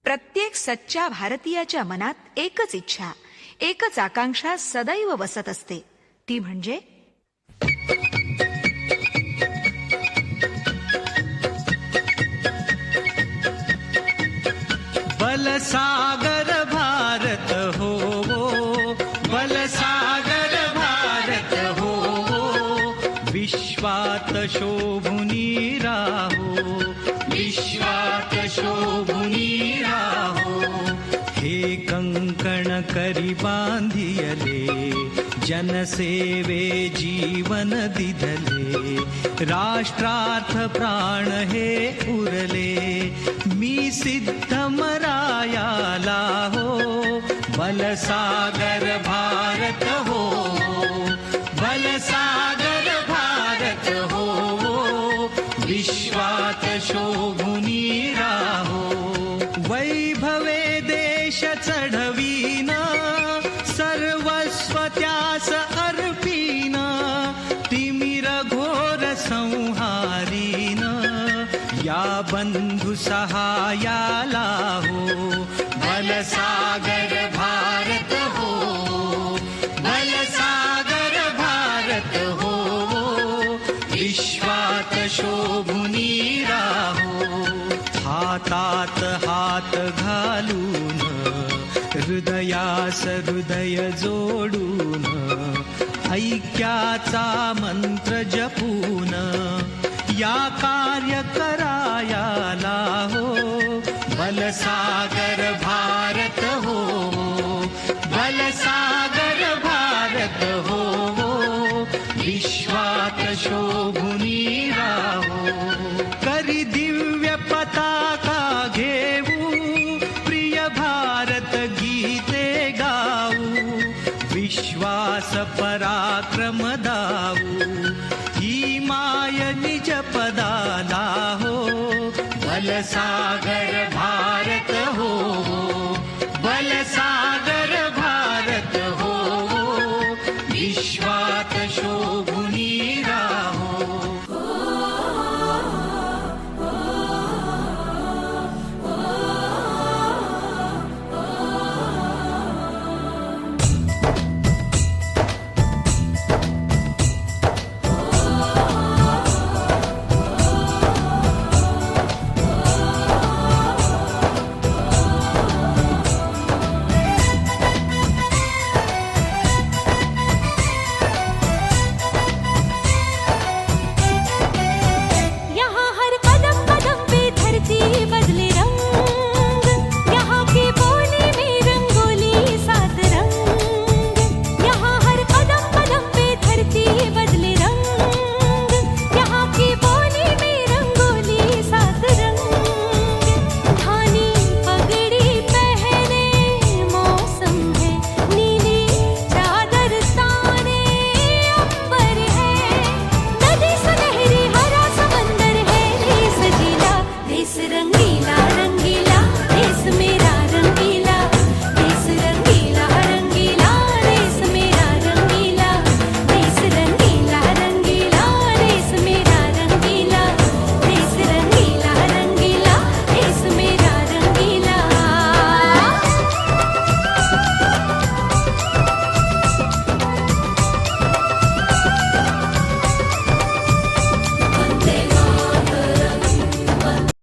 प्रत्येक सच्च्या भारतीयाच्या मनात एकच इच्छा, एकच आकांक्षा सदैव वसत असते, ती म्हणजे बलसागर भारत होवो, बलसागर भारत होवो, विश्वात शोभुनी राहो, विश्वात शोभुनी राहो. हे कंकण करी बांधियले, जनसेवे जीवन दिधले, राष्ट्रार्थ प्राण हे उरले. मी सिद्ध मरायाला हो, बलसागर भारत हो, बलसागर भारत हो, विश्वात शोभुनी राहो. वैभवे देश चढवीन, सर्वस्व त्यास अर्पीन, तिमिर घोर संहारीन, या बंधु सहायाला हो, बलसागर भारत हो, बलसागर भारत हो, विश्वात शोभुनी राहो. हातात हात घालून, हृदयास हृदय जोडून, ऐक्याचा मंत्र जपून, या कार्य करायाला हो, बलसागर भारत हो, बलसागर भारत हो, विश्वात शोभुनी राहो. करी दिव्य पताका घेऊ, प्रिय भारत गीते गाऊ, विश्वास पराक्रम दाऊ, ही माय निज पदाला हो, बलसागर